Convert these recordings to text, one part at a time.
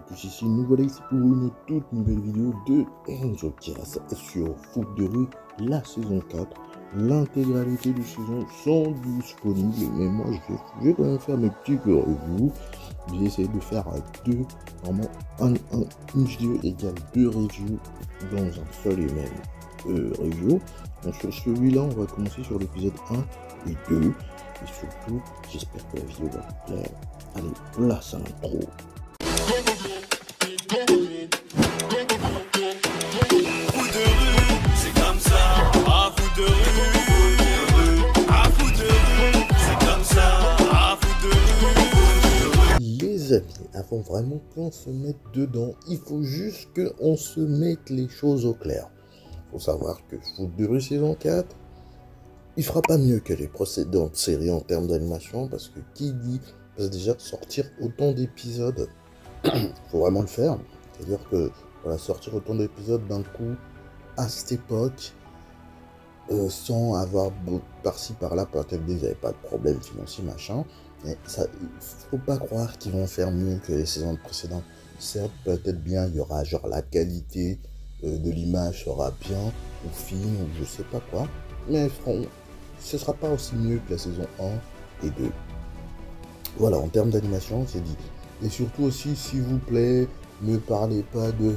tous ici, nous voilà ici pour une toute nouvelle vidéo de Enzo Kias sur Foot de rue, la saison 4. L'intégralité de saison sont disponibles, mais moi je vais quand même faire mes petits reviews. J'ai essayé de faire vraiment une vidéo égale deux reviews dans un seul et même review. Donc sur celui-là, on va commencer sur l'épisode 1 et 2. Et surtout, j'espère que la vidéo va vous plaire. Allez, place à l'intro. Les amis, avant vraiment qu'on se mette dedans, il faut juste qu'on se mette les choses au clair. Il faut savoir que Foot de rue saison 4, il fera pas mieux que les précédentes séries en termes d'animation, parce que qui dit déjà sortir autant d'épisodes, faut vraiment le faire. C'est-à-dire que voilà, sortir autant d'épisodes d'un coup à cette époque, sans avoir par-ci par-là, peut-être qu'ils n'avaient pas de problème financier, machin. Mais ça, faut pas croire qu'ils vont faire mieux que les saisons précédentes. Certes, peut-être bien, il y aura genre la qualité de l'image sera bien, ou fine, ou je sais pas quoi. Mais ce sera pas aussi mieux que la saison 1 et 2. Voilà, en termes d'animation, c'est dit. Et surtout aussi, s'il vous plaît, ne parlez pas de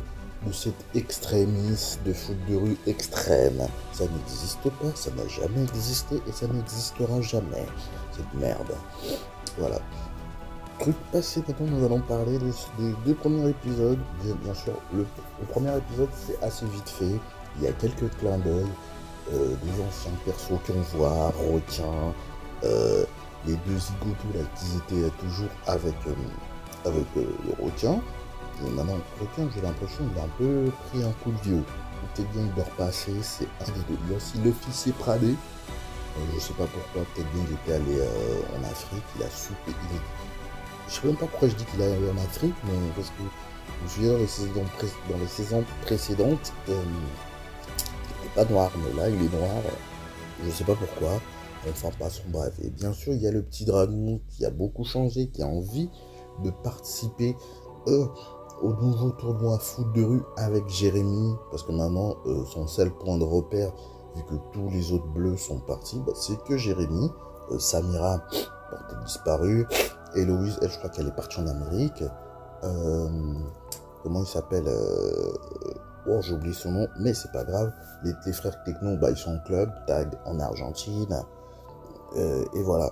cette extrémisme de foot de rue extrême. Ça n'existe pas, ça n'a jamais existé et ça n'existera jamais. Cette merde. Voilà. Truc passé, maintenant nous allons parler des deux premiers épisodes. Bien sûr, le premier épisode c'est assez vite fait. Il y a quelques clins d'œil des anciens persos qu'on voit, requins, les deux zigotos là qui étaient toujours avec le requin. Et maintenant, le requin, j'ai l'impression qu'il a un peu pris un coup de vieux. Peut-être bien il dort pas assez, c'est un des deux. Il y a aussi l'officier Pradé. Je sais pas pourquoi, peut-être bien il était allé en Afrique, il a su. Je sais même pas pourquoi je dis qu'il est allé en Afrique, mais parce que je me souviens dans les saisons précédentes, il n'était pas noir, mais là il est noir. Je sais pas pourquoi. Enfin, passons bref. Et bien sûr, il y a le petit dragon qui a beaucoup changé, qui a envie de participer au nouveau tournoi foot de rue avec Jérémy, parce que maintenant son seul point de repère, vu que tous les autres bleus sont partis, c'est que Jérémy. Samira portait disparu, Héloïse, elle, je crois qu'elle est partie en Amérique. Comment il s'appelle oh, j'ai oublié son nom, mais c'est pas grave. Les frères Techno, ils sont en club, tag en Argentine, et voilà.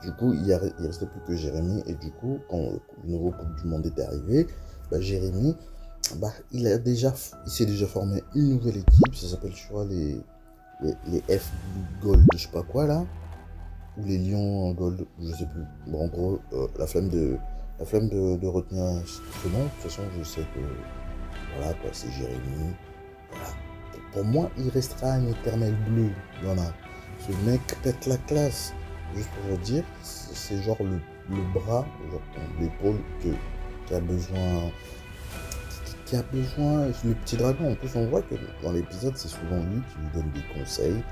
Du coup, il restait plus que Jérémy, et du coup, quand le nouveau Coupe du Monde est arrivé, Jérémy, il s'est déjà formé une nouvelle équipe, ça s'appelle, je crois, les F Gold, je sais pas quoi là, ou les Lions Gold, je sais plus. Bon, en gros, la flemme de retenir ce nom. De toute façon, je sais que voilà quoi, c'est Jérémy. Voilà. Et pour moi, il restera un éternel bleu. Voilà. Ce mec pète la classe. Juste pour vous dire, c'est genre le bras, genre l'épaule qui a besoin. Le petit dragon. En plus, on voit que dans l'épisode, c'est souvent lui qui lui donne des conseils.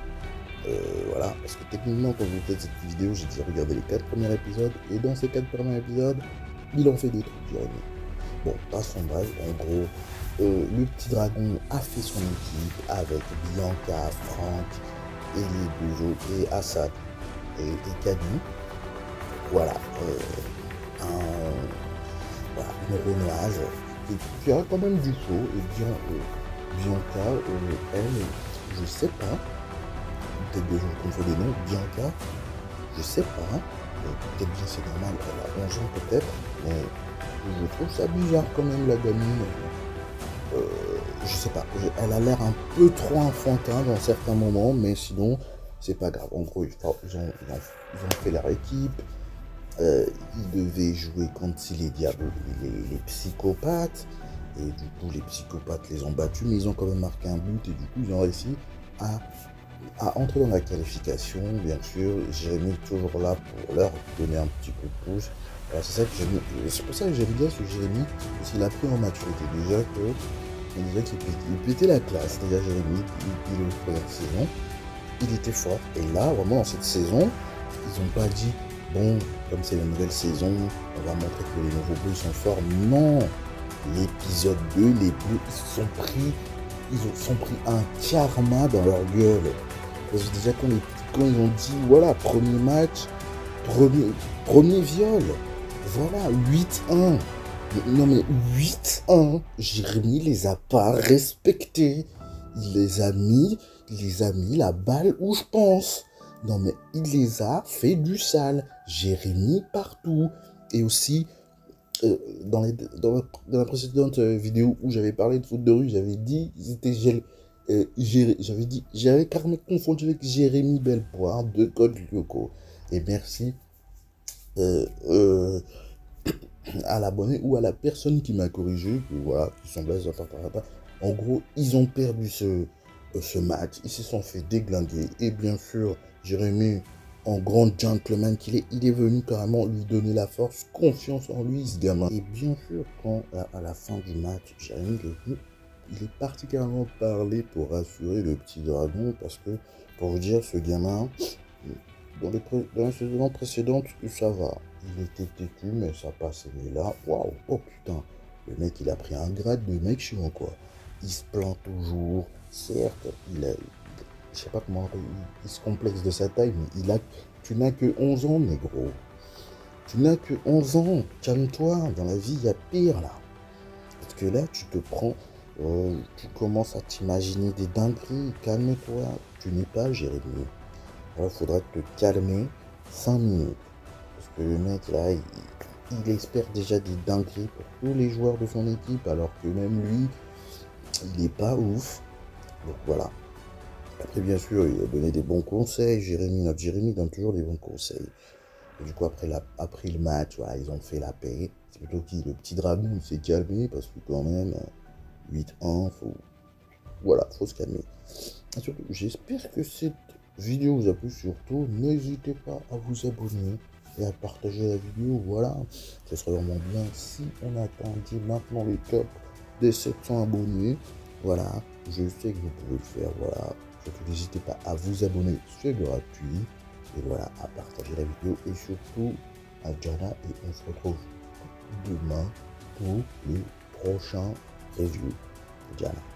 Voilà, parce que techniquement, quand vous faites cette vidéo, j'ai dit regardez les 4 premiers épisodes, et dans ces 4 premiers épisodes, il en fait des trucs, Jérémy. Bon, passons bref, en gros, le petit dragon a fait son équipe avec Bianca, Franck, et les deux autres, et Assad, et Cadu. Voilà, une renouage. Et tu as quand même du show, et bien, Bianca, elle, je sais pas, peut-être des gens qui font des noms, Bianca, je sais pas, peut-être bien c'est normal, elle a 11 ans peut-être, mais je trouve ça bizarre quand même la gamine, je sais pas, elle a l'air un peu trop enfantin dans certains moments, mais sinon c'est pas grave. En gros ils ont fait leur équipe, ils devaient jouer contre les diables, les psychopathes, et du coup les psychopathes les ont battus, mais ils ont quand même marqué un but, et du coup ils ont réussi à entrer dans la qualification. Bien sûr, Jérémy est toujours là pour leur donner un petit coup de pouce. Voilà, c'est pour ça que j'aime bien ce Jérémy, parce qu'il a pris en maturité. Déjà qu'il pétait la classe. Déjà Jérémy, il est aux premières saisons, il était fort. Et là, vraiment dans cette saison, ils n'ont pas dit bon, comme c'est la nouvelle saison, on va montrer que les nouveaux bleus sont forts. Non, l'épisode 2, les bleus, ils sont pris un karma dans leur gueule. Parce que déjà, quand ils ont dit, voilà, premier match, premier viol, voilà, 8-1. Non mais 8-1, Jérémy les a pas respectés. Il les a mis la balle où je pense. Non mais il les a fait du sale. Jérémy partout. Et aussi, dans la précédente vidéo où j'avais parlé de foot de rue, j'avais dit, j'avais carrément confondu avec Jérémy Belpoire de Code Lyoko. Et merci à l'abonné ou à la personne qui m'a corrigé, que voilà, qui semblait... En gros, ils ont perdu ce match, ils se sont fait déglinguer. Et bien sûr, Jérémy, en grand gentleman qu'il est, il est venu carrément lui donner la force, confiance en lui, ce gamin. Et bien sûr, quand à la fin du match, Jérémy il est parti carrément parler pour rassurer le petit dragon, parce que, pour vous dire, ce gamin, dans la saison précédente, ça va. Il était têtu, mais ça passait. Mais là, waouh, oh putain, le mec, il a pris un grade de mec chiant, quoi. Il se plaint toujours. Certes, je sais pas comment, il se complexe de sa taille, mais tu n'as que 11 ans, négro. Tu n'as que 11 ans. Calme-toi, dans la vie, il y a pire, là. Parce que là, tu te prends, tu commences à t'imaginer des dingueries. Calme-toi, tu n'es pas Jérémy. Alors, il faudra te calmer 5 minutes. Parce que le mec, là, il espère déjà des dingueries pour tous les joueurs de son équipe, alors que même lui, il n'est pas ouf. Donc voilà. Après, bien sûr, il a donné des bons conseils. Notre Jérémy donne toujours des bons conseils. Et du coup, après le match, voilà, ils ont fait la paix. C'est plutôt le petit dragon, il s'est calmé, parce que quand même, 8-1, voilà, faut se calmer. Et surtout, j'espère que cette vidéo vous a plu. Surtout, n'hésitez pas à vous abonner et à partager la vidéo. Voilà, ce serait vraiment bien si on attendait maintenant les tops des 700 abonnés. Voilà, je sais que vous pouvez le faire. Voilà, surtout n'hésitez pas à vous abonner, c'est gratuit. Et voilà, à partager la vidéo et surtout à Jana. Et on se retrouve demain pour le prochain review. Jana.